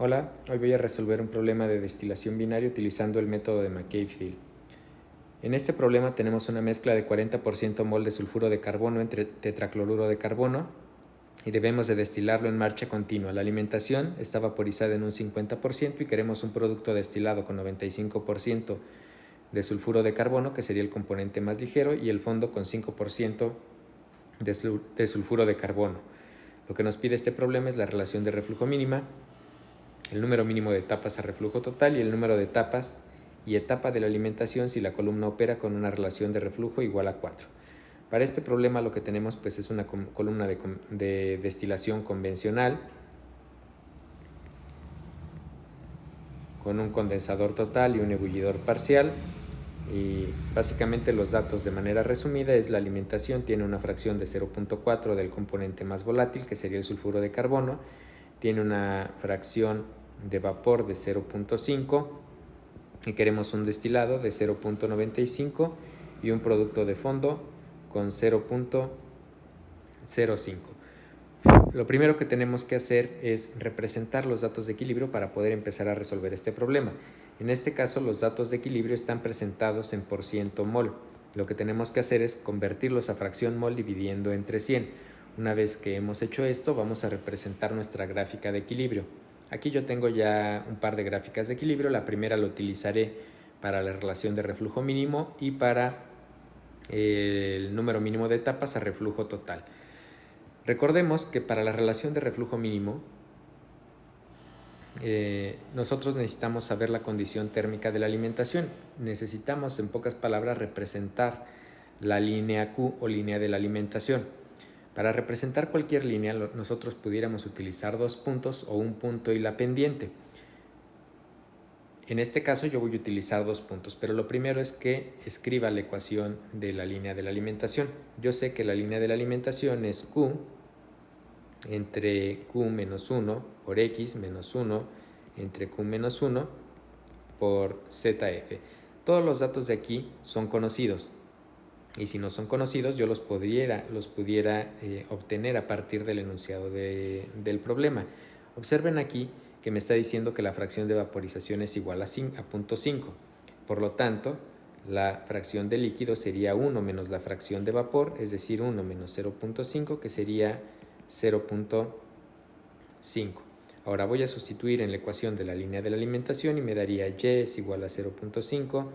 Hola, hoy voy a resolver un problema de destilación binaria utilizando el método de McCabe-Thiele. En este problema tenemos una mezcla de 40% mol de sulfuro de carbono entre tetracloruro de carbono y debemos de destilarlo en marcha continua. La alimentación está vaporizada en un 50% y queremos un producto destilado con 95% de sulfuro de carbono, que sería el componente más ligero, y el fondo con 5% de sulfuro de carbono. Lo que nos pide este problema es la relación de reflujo mínima, el número mínimo de etapas a reflujo total y el número de etapas y etapa de la alimentación si la columna opera con una relación de reflujo igual a 4. Para este problema lo que tenemos pues es una columna de destilación convencional con un condensador total y un ebullidor parcial. Y básicamente los datos de manera resumida es: la alimentación tiene una fracción de 0.4 del componente más volátil, que sería el sulfuro de carbono, tiene una fracción de vapor de 0.5 y queremos un destilado de 0.95 y un producto de fondo con 0.05. Lo primero que tenemos que hacer es representar los datos de equilibrio para poder empezar a resolver este problema. En este caso, los datos de equilibrio están presentados en % mol. Lo que tenemos que hacer es convertirlos a fracción mol dividiendo entre 100. Una vez que hemos hecho esto, vamos a representar nuestra gráfica de equilibrio. Aquí yo tengo ya un par de gráficas de equilibrio. La primera la utilizaré para la relación de reflujo mínimo y para el número mínimo de etapas a reflujo total. Recordemos que para la relación de reflujo mínimo, nosotros necesitamos saber la condición térmica de la alimentación. Necesitamos, en pocas palabras, representar la línea Q o línea de la alimentación. Para representar cualquier línea, nosotros pudiéramos utilizar dos puntos o un punto y la pendiente. En este caso yo voy a utilizar dos puntos, pero lo primero es que escriba la ecuación de la línea de la alimentación. Yo sé que la línea de la alimentación es Q entre Q menos 1 por X menos 1 entre Q menos 1 por ZF. Todos los datos de aquí son conocidos, y si no son conocidos yo los pudiera obtener a partir del enunciado del problema. Observen aquí que me está diciendo que la fracción de vaporización es igual a 0.5. Por lo tanto, la fracción de líquido sería 1 menos la fracción de vapor, es decir, 1 menos 0.5, que sería 0.5. Ahora voy a sustituir en la ecuación de la línea de la alimentación y me daría y es igual a 0.5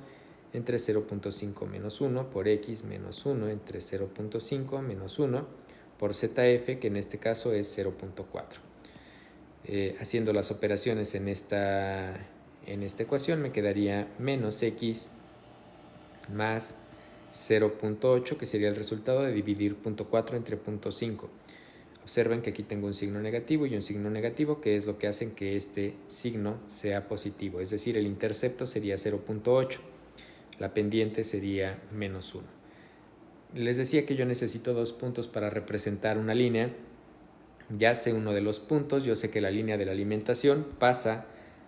entre 0.5 menos 1 por X menos 1 entre 0.5 menos 1 por ZF, que en este caso es 0.4. Haciendo las operaciones en esta ecuación me quedaría menos X más 0.8, que sería el resultado de dividir 0.4 entre 0.5. Observen que aquí tengo un signo negativo y un signo negativo, que es lo que hacen que este signo sea positivo, es decir, el intercepto sería 0.8, la pendiente sería menos 1. Les decía que yo necesito dos puntos para representar una línea. Ya sé uno de los puntos, yo sé que la línea de la alimentación pasa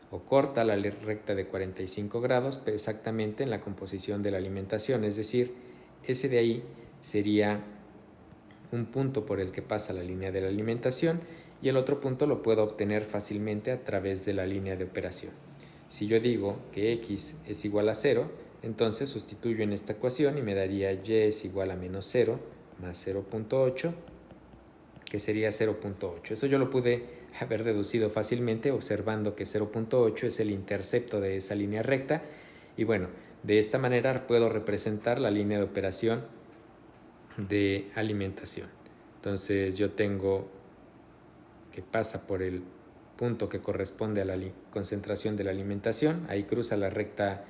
o corta la recta de 45 grados exactamente en la composición de la alimentación, es decir, ese de ahí sería un punto por el que pasa la línea de la alimentación, y el otro punto lo puedo obtener fácilmente a través de la línea de operación. Si yo digo que X es igual a 0, entonces sustituyo en esta ecuación y me daría Y es igual a menos 0 más 0.8, que sería 0.8. Eso yo lo pude haber deducido fácilmente observando que 0.8 es el intercepto de esa línea recta, y bueno, de esta manera puedo representar la línea de operación de alimentación. Entonces yo tengo que pasa por el punto que corresponde a la concentración de la alimentación, ahí cruza la recta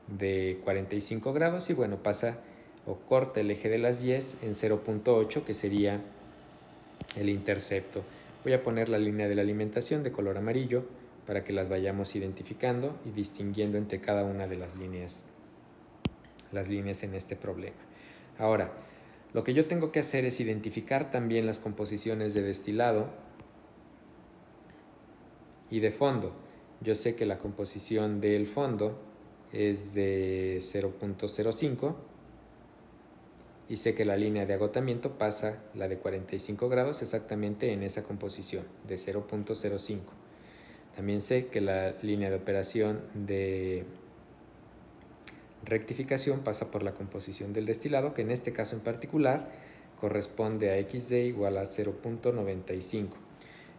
de 45 grados y bueno, pasa o corta el eje de las Y en 0.8, que sería el intercepto. Voy a poner la línea de la alimentación de color amarillo para que las vayamos identificando y distinguiendo entre cada una de las líneas en este problema. Ahora, lo que yo tengo que hacer es identificar también las composiciones de destilado y de fondo. Yo sé que la composición del fondo es de 0.05 y sé que la línea de agotamiento pasa la de 45 grados exactamente en esa composición de 0.05. También sé que la línea de operación de rectificación pasa por la composición del destilado, que en este caso en particular corresponde a XD igual a 0.95.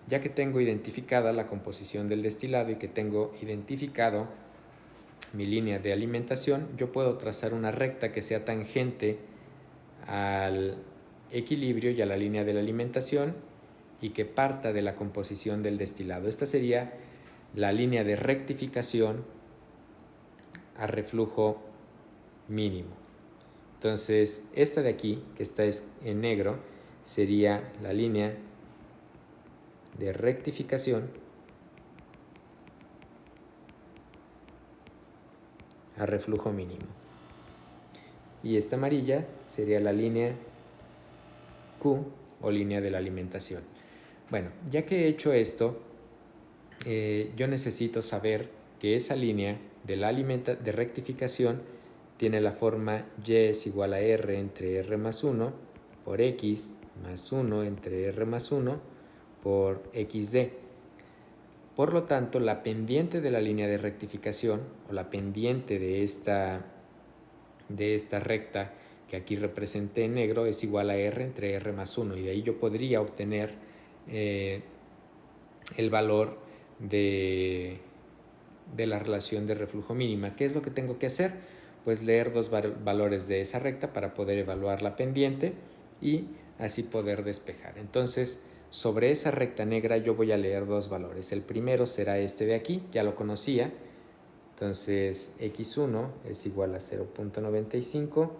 Ya que tengo identificada la composición del destilado y que tengo identificado mi línea de alimentación, yo puedo trazar una recta que sea tangente al equilibrio y a la línea de la alimentación y que parta de la composición del destilado. Esta sería la línea de rectificación a reflujo mínimo. Entonces, esta de aquí, que está en negro, sería la línea de rectificación a reflujo mínimo. Y esta amarilla sería la línea Q o línea de la alimentación. Bueno, ya que he hecho esto, yo necesito saber que esa línea de rectificación tiene la forma y es igual a r entre r más 1 por x más 1 entre r más 1 por xd. Por lo tanto, la pendiente de la línea de rectificación o la pendiente de esta recta que aquí representé en negro es igual a r entre r más 1 y de ahí yo podría obtener el valor de la relación de reflujo mínima. ¿Qué es lo que tengo que hacer? Pues leer dos valores de esa recta para poder evaluar la pendiente y así poder despejar. Entonces, sobre esa recta negra yo voy a leer dos valores. El primero será este de aquí, ya lo conocía. Entonces, x1 es igual a 0.95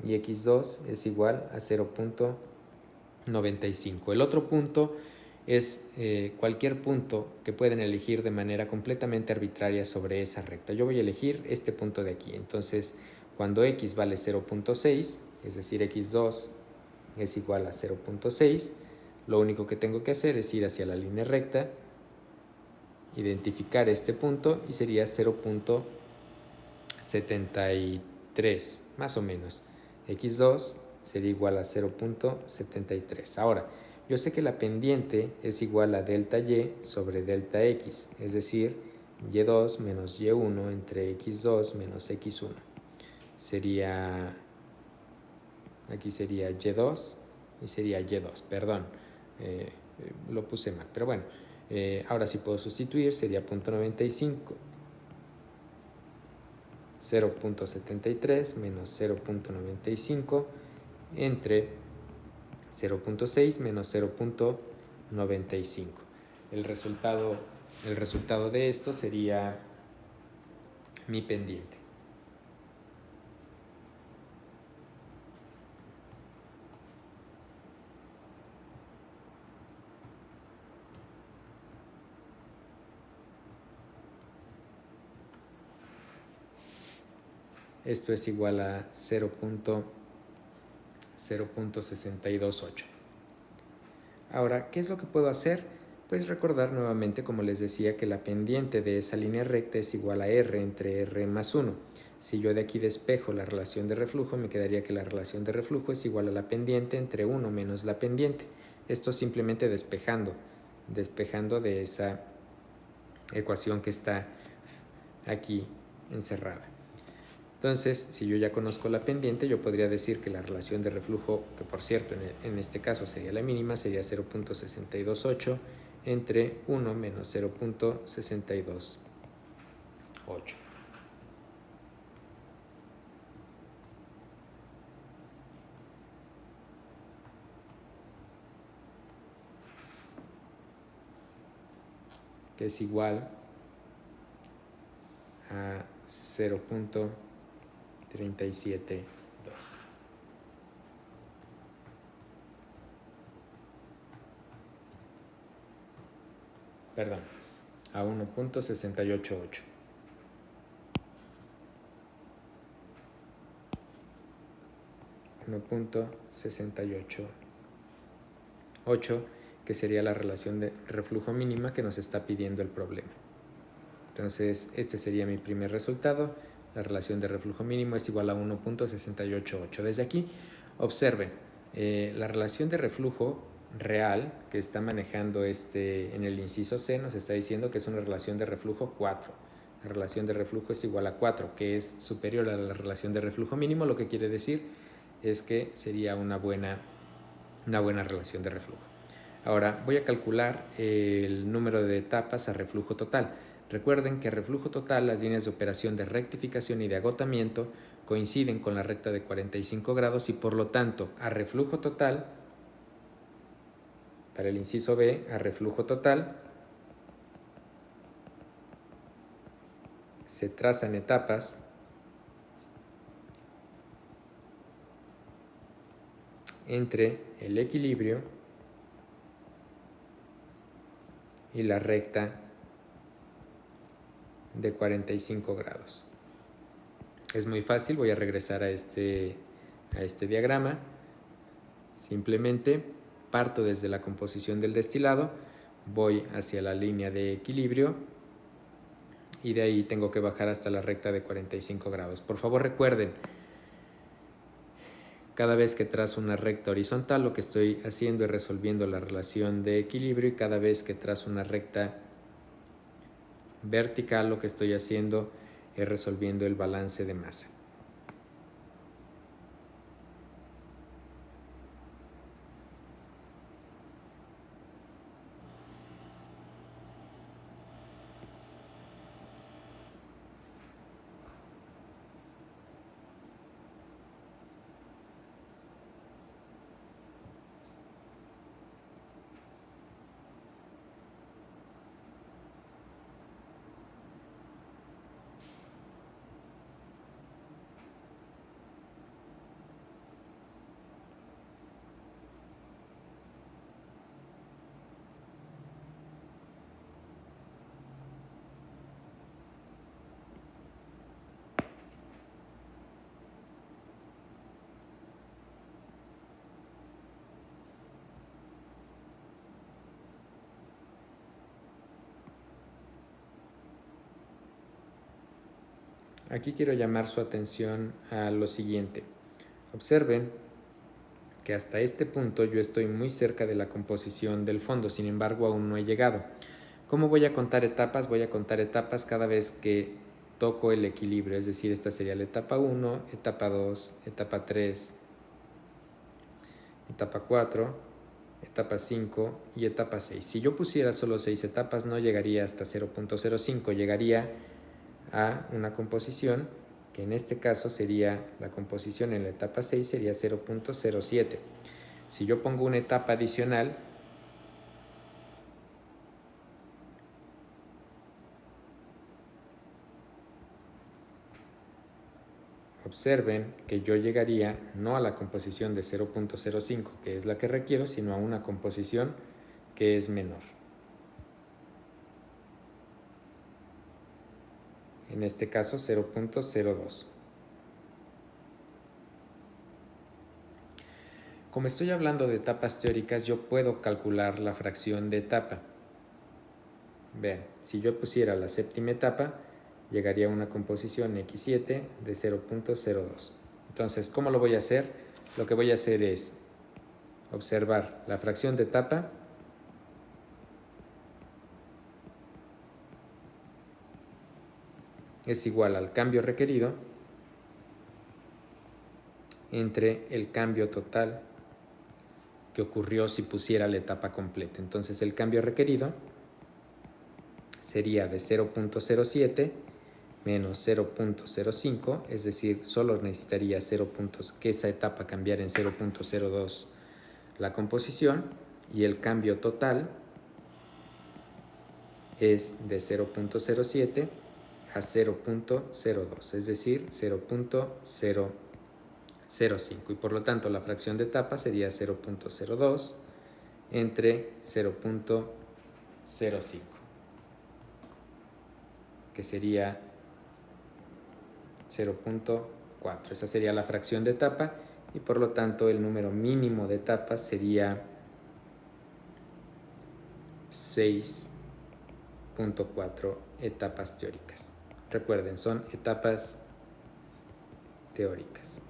y x2 es igual a 0.95. El otro punto es cualquier punto que pueden elegir de manera completamente arbitraria sobre esa recta. Yo voy a elegir este punto de aquí. Entonces, cuando x vale 0.6, es decir, x2 es igual a 0.6, lo único que tengo que hacer es ir hacia la línea recta, identificar este punto y sería 0.73, más o menos. x2 sería igual a 0.73. Ahora, yo sé que la pendiente es igual a delta y sobre delta x, es decir, y2 menos y1 entre x2 menos x1. Sería, aquí sería y2 y sería y2, perdón, lo puse mal, pero bueno, ahora sí puedo sustituir, sería 0.95, 0.73 menos 0.95 entre 0.6 menos 0.95. El resultado de esto sería mi pendiente. Esto es igual a 0.628. Ahora, ¿qué es lo que puedo hacer? Pues recordar nuevamente, como les decía, que la pendiente de esa línea recta es igual a r entre r más 1. Si yo de aquí despejo la relación de reflujo, me quedaría que la relación de reflujo es igual a la pendiente entre 1 menos la pendiente. Esto simplemente despejando de esa ecuación que está aquí encerrada. Entonces, si yo ya conozco la pendiente, yo podría decir que la relación de reflujo, que por cierto en este caso sería la mínima, sería 0.628 entre 1 menos 0.628. Que es igual a 0.372. Perdón, a 1.688. .688, que sería la relación de reflujo mínima que nos está pidiendo el problema. Entonces, este sería mi primer resultado. La relación de reflujo mínimo es igual a 1.688. Desde aquí, observen, la relación de reflujo real que está manejando en el inciso C nos está diciendo que es una relación de reflujo 4. La relación de reflujo es igual a 4, que es superior a la relación de reflujo mínimo, lo que quiere decir es que sería una buena relación de reflujo. Ahora voy a calcular el número de etapas a reflujo total. Recuerden que a reflujo total las líneas de operación de rectificación y de agotamiento coinciden con la recta de 45 grados y por lo tanto a reflujo total, para el inciso B, a reflujo total se trazan etapas entre el equilibrio y la recta de 45 grados. Es muy fácil, voy a regresar a este diagrama. Simplemente parto desde la composición del destilado, voy hacia la línea de equilibrio y de ahí tengo que bajar hasta la recta de 45 grados. Por favor recuerden, cada vez que trazo una recta horizontal lo que estoy haciendo es resolviendo la relación de equilibrio y cada vez que trazo una recta vertical lo que estoy haciendo es resolviendo el balance de masa. Aquí quiero llamar su atención a lo siguiente. Observen que hasta este punto yo estoy muy cerca de la composición del fondo, sin embargo aún no he llegado. ¿Cómo voy a contar etapas? Voy a contar etapas cada vez que toco el equilibrio, es decir, esta sería la etapa 1, etapa 2, etapa 3, etapa 4, etapa 5 y etapa 6. Si yo pusiera solo 6 etapas no llegaría hasta 0.05, llegaría a una composición que en este caso sería la composición en la etapa 6 sería 0.07. Si yo pongo una etapa adicional, observen que yo llegaría no a la composición de 0.05, que es la que requiero, sino a una composición que es menor. En este caso 0.02. Como estoy hablando de etapas teóricas, yo puedo calcular la fracción de etapa. Vean, si yo pusiera la séptima etapa, llegaría a una composición X7 de 0.02. Entonces, ¿cómo lo voy a hacer? Lo que voy a hacer es observar la fracción de etapa es igual al cambio requerido entre el cambio total que ocurrió si pusiera la etapa completa. Entonces el cambio requerido sería de 0.07 menos 0.05, es decir, solo necesitaría que esa etapa cambiara en 0.02 la composición y el cambio total es de 0.07 a 0.02, es decir, 0.005 y por lo tanto la fracción de etapa sería 0.02 entre 0.05, que sería 0.4. Esa sería la fracción de etapa y por lo tanto el número mínimo de etapas sería 6.4 etapas teóricas. Recuerden, son etapas teóricas.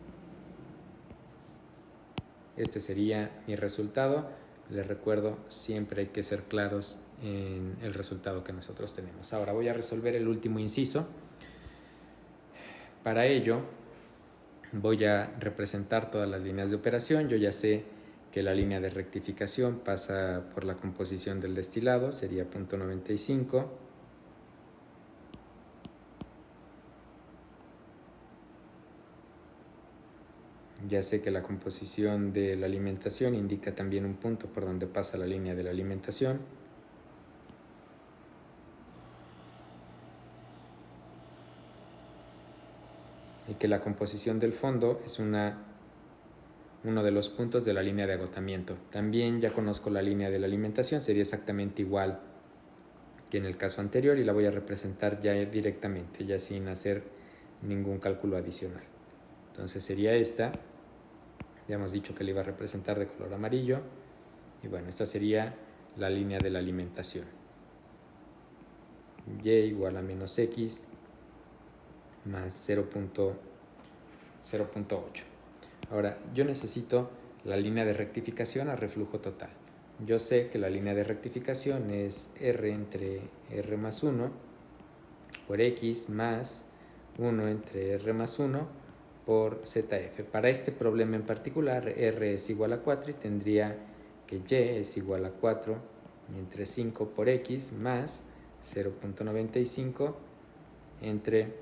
Este sería mi resultado. Les recuerdo, siempre hay que ser claros en el resultado que nosotros tenemos. Ahora voy a resolver el último inciso. Para ello voy a representar todas las líneas de operación. Yo ya sé que la línea de rectificación pasa por la composición del destilado, sería punto 95. Ya sé que la composición de la alimentación indica también un punto por donde pasa la línea de la alimentación. Y que la composición del fondo es uno de los puntos de la línea de agotamiento. También ya conozco la línea de la alimentación, sería exactamente igual que en el caso anterior y la voy a representar ya directamente, ya sin hacer ningún cálculo adicional. Entonces sería esta, ya hemos dicho que la iba a representar de color amarillo, y bueno, esta sería la línea de la alimentación. Y igual a menos x más 0.8. Ahora, yo necesito la línea de rectificación a reflujo total. Yo sé que la línea de rectificación es R entre R más 1 por X más 1 entre R más 1 por ZF. Para este problema en particular, R es igual a 4 y tendría que Y es igual a 4 entre 5 por X más 0.95 entre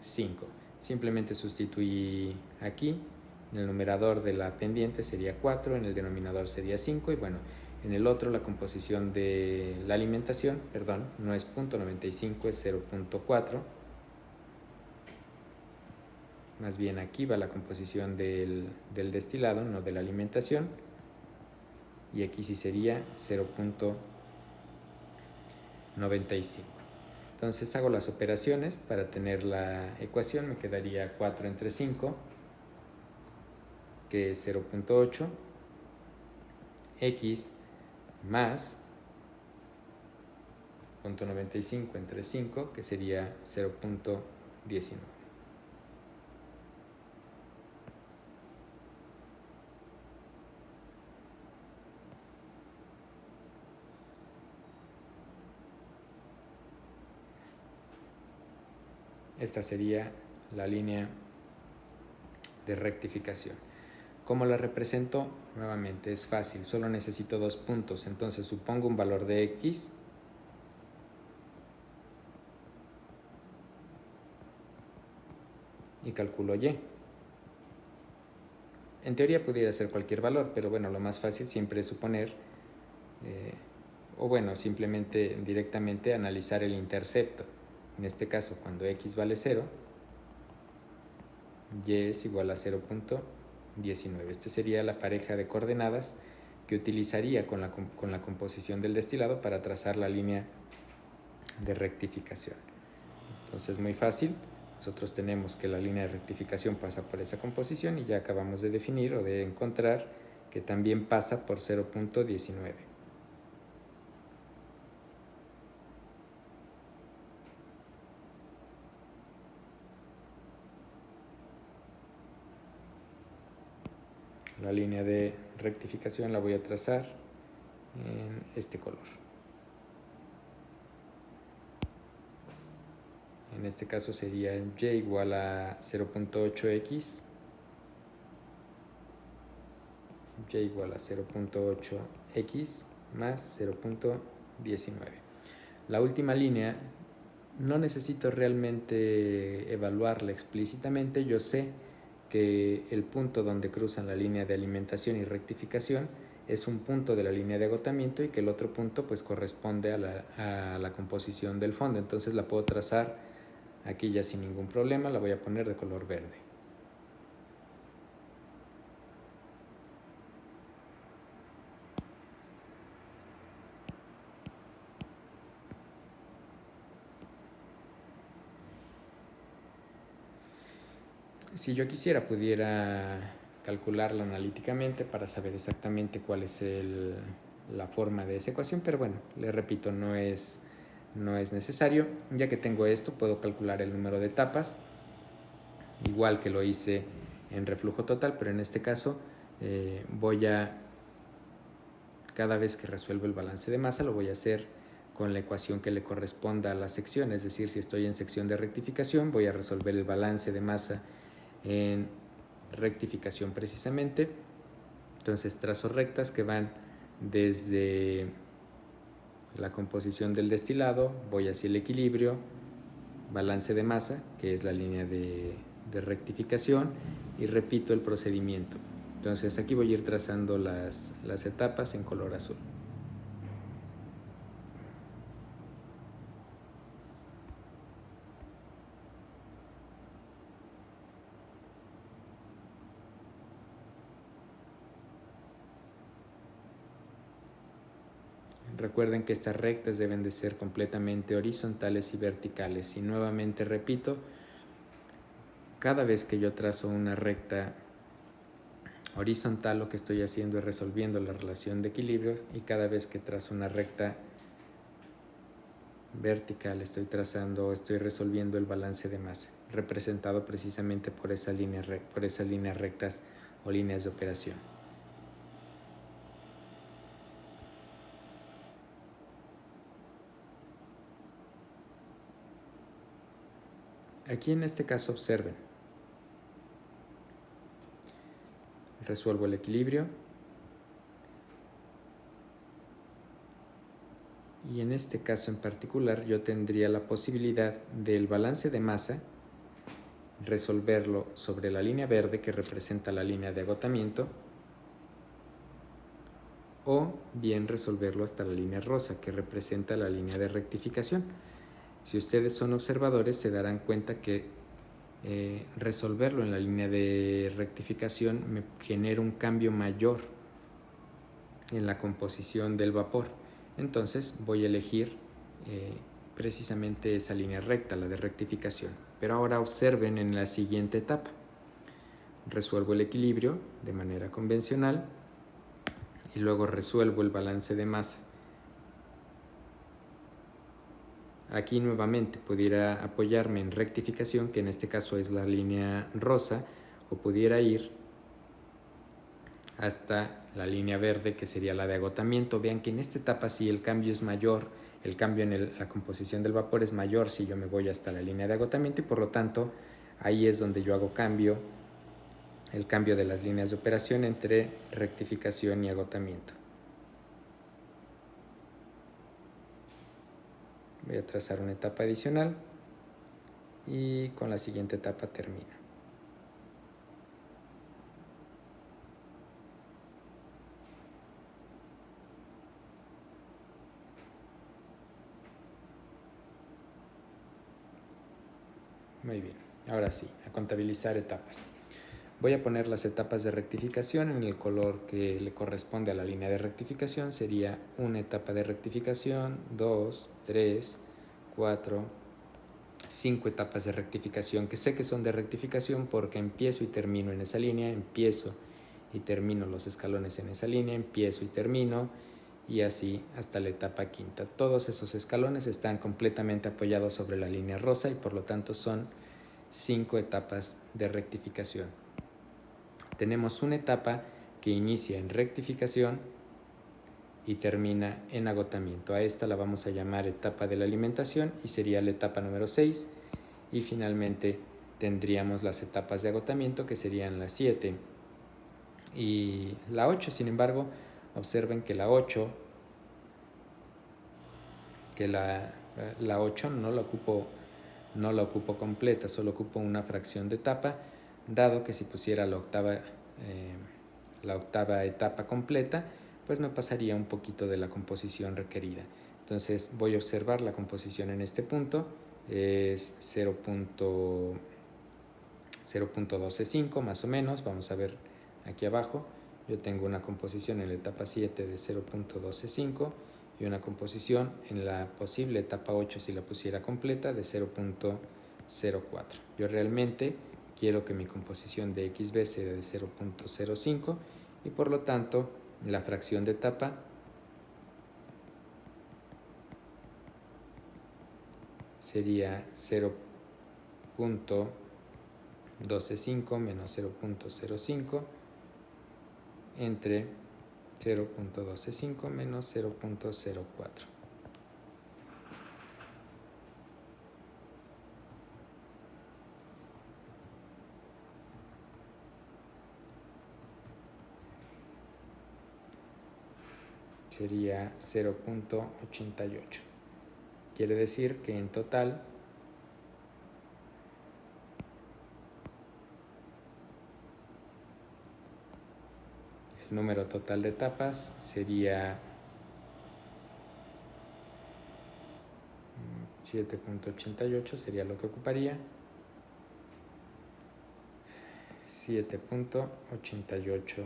5. Simplemente sustituí aquí, en el numerador de la pendiente sería 4, en el denominador sería 5 y bueno, en el otro la composición de la alimentación, perdón, no es 0.95, es 0.4. Más bien aquí va la composición del destilado, no de la alimentación. Y aquí sí sería 0.95. Entonces hago las operaciones para tener la ecuación. Me quedaría 4 entre 5, que es 0.8, x más 0.95 entre 5, que sería 0.19. Esta sería la línea de rectificación. ¿Cómo la represento? Nuevamente es fácil, solo necesito 2 puntos. Entonces supongo un valor de x y calculo y. En teoría pudiera ser cualquier valor, pero bueno, lo más fácil siempre es suponer, o bueno, simplemente directamente analizar el intercepto. En este caso, cuando x vale 0, y es igual a 0.19. Esta sería la pareja de coordenadas que utilizaría con la composición del destilado para trazar la línea de rectificación. Entonces, muy fácil. Nosotros tenemos que la línea de rectificación pasa por esa composición y ya acabamos de definir o de encontrar que también pasa por 0.19. La línea de rectificación la voy a trazar en este color. En este caso sería y igual a 0.8x, y igual a 0.8x más 0.19. La última línea no necesito realmente evaluarla explícitamente. Yo sé que el punto donde cruzan la línea de alimentación y rectificación es un punto de la línea de agotamiento y que el otro punto pues corresponde a la composición del fondo. Entonces la puedo trazar aquí ya sin ningún problema. La voy a poner de color verde. Si yo quisiera, pudiera calcularla analíticamente para saber exactamente cuál es la forma de esa ecuación, pero bueno, le repito, no es necesario. Ya que tengo esto, puedo calcular el número de etapas, igual que lo hice en reflujo total, pero en este caso cada vez que resuelvo el balance de masa, lo voy a hacer con la ecuación que le corresponda a la sección. Es decir, si estoy en sección de rectificación, voy a resolver el balance de masa en rectificación precisamente. Entonces trazo rectas que van desde la composición del destilado, voy hacia el equilibrio, balance de masa, que es la línea de rectificación, y repito el procedimiento. Entonces aquí voy a ir trazando las etapas en color azul. Recuerden que estas rectas deben de ser completamente horizontales y verticales. Y nuevamente repito, cada vez que yo trazo una recta horizontal, lo que estoy haciendo es resolviendo la relación de equilibrio, y cada vez que trazo una recta vertical estoy resolviendo el balance de masa, representado precisamente por esas líneas rectas o líneas de operación. Aquí en este caso observen, resuelvo el equilibrio y en este caso en particular yo tendría la posibilidad del balance de masa resolverlo sobre la línea verde que representa la línea de agotamiento, o bien resolverlo hasta la línea rosa que representa la línea de rectificación. Si ustedes son observadores se darán cuenta que resolverlo en la línea de rectificación me genera un cambio mayor en la composición del vapor. Entonces voy a elegir precisamente esa línea recta, la de rectificación. Pero ahora observen en la siguiente etapa. Resuelvo el equilibrio de manera convencional y luego resuelvo el balance de masa. Aquí nuevamente pudiera apoyarme en rectificación, que en este caso es la línea rosa, o pudiera ir hasta la línea verde, que sería la de agotamiento. Vean que en esta etapa sí el cambio es mayor, el cambio en la composición del vapor es mayor si yo me voy hasta la línea de agotamiento, y por lo tanto ahí es donde yo hago el cambio de las líneas de operación entre rectificación y agotamiento. Voy a trazar una etapa adicional y con la siguiente etapa termino. Muy bien, ahora sí, a contabilizar etapas. Voy a poner las etapas de rectificación en el color que le corresponde a la línea de rectificación. Sería una etapa de rectificación, 2, 3, 4, 5 etapas de rectificación, que sé que son de rectificación porque empiezo y termino en esa línea, empiezo y termino los escalones en esa línea, empiezo y termino, y así hasta la etapa quinta. Todos esos escalones están completamente apoyados sobre la línea rosa y por lo tanto son 5 etapas de rectificación. Tenemos una etapa que inicia en rectificación y termina en agotamiento. A esta la vamos a llamar etapa de la alimentación y sería la etapa número 6. Y finalmente tendríamos las etapas de agotamiento, que serían la 7 y la 8. Sin embargo, observen que la 8 no la ocupo completa, solo ocupo una fracción de etapa, dado que si pusiera la octava etapa completa, pues me pasaría un poquito de la composición requerida. Entonces voy a observar la composición en este punto, es 0.125 más o menos. Vamos a ver aquí abajo, yo tengo una composición en la etapa 7 de 0.125 y una composición en la posible etapa 8, si la pusiera completa, de 0.04. Yo realmente quiero que mi composición de XB sea de 0.05 y por lo tanto la fracción de etapa sería 0.125 menos 0.05 entre 0.125 menos 0.04. Sería 0.88. Quiere decir que en total el número total de etapas sería 7.88, sería lo que ocuparía 7.88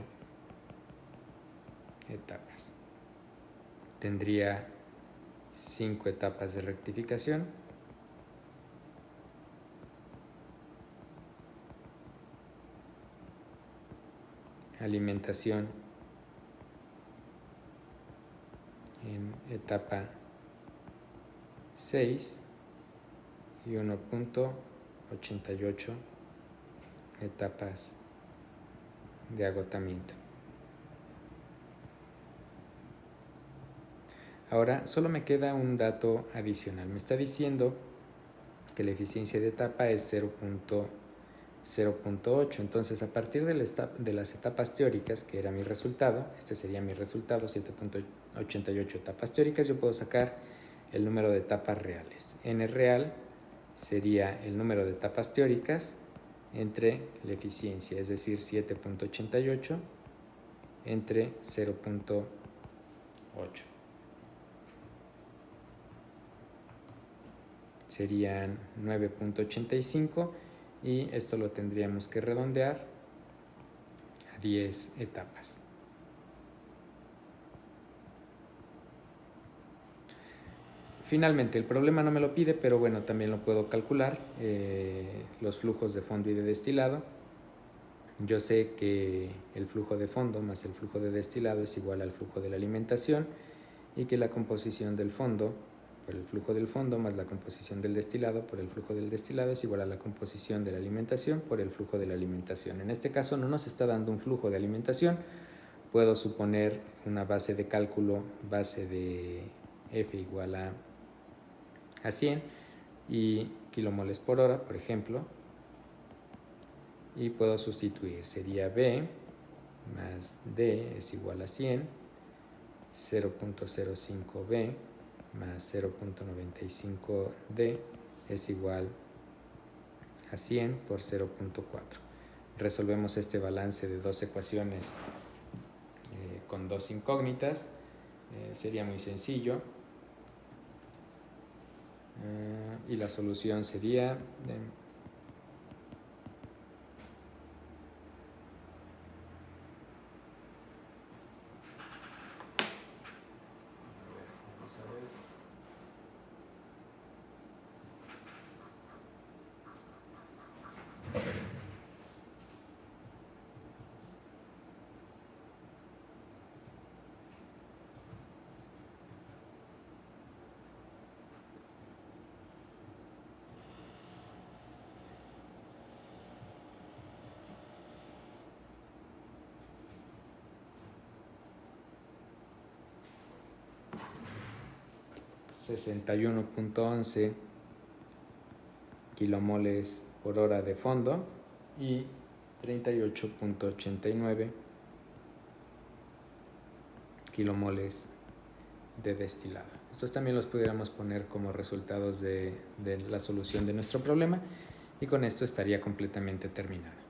etapas. Tendría 5 etapas de rectificación, alimentación en etapa 6 y 1.88 etapas de agotamiento. Ahora solo me queda un dato adicional. Me está diciendo que la eficiencia de etapa es 0.8. Entonces, a partir de las etapas teóricas, que era mi resultado, este sería mi resultado, 7.88 etapas teóricas, yo puedo sacar el número de etapas reales. N real sería el número de etapas teóricas entre la eficiencia, es decir, 7.88 entre 0.8. Serían 9.85 y esto lo tendríamos que redondear a 10 etapas. Finalmente, el problema no me lo pide, pero bueno, también lo puedo calcular, los flujos de fondo y de destilado. Yo sé que el flujo de fondo más el flujo de destilado es igual al flujo de la alimentación y que la composición del fondo por el flujo del fondo más la composición del destilado por el flujo del destilado es igual a la composición de la alimentación por el flujo de la alimentación. En este caso no nos está dando un flujo de alimentación, puedo suponer una base de cálculo, base de F igual a 100 y kilomoles por hora, por ejemplo, y puedo sustituir, sería B más D es igual a 100, 0.05B más 0.95D es igual a 100 por 0.4. Resolvemos este balance de dos ecuaciones con dos incógnitas. Sería muy sencillo. Y la solución sería... vamos a ver. ...61.11 kilomoles por hora de fondo y 38.89 kilomoles de destilado. Estos también los pudiéramos poner como resultados de la solución de nuestro problema y con esto estaría completamente terminado.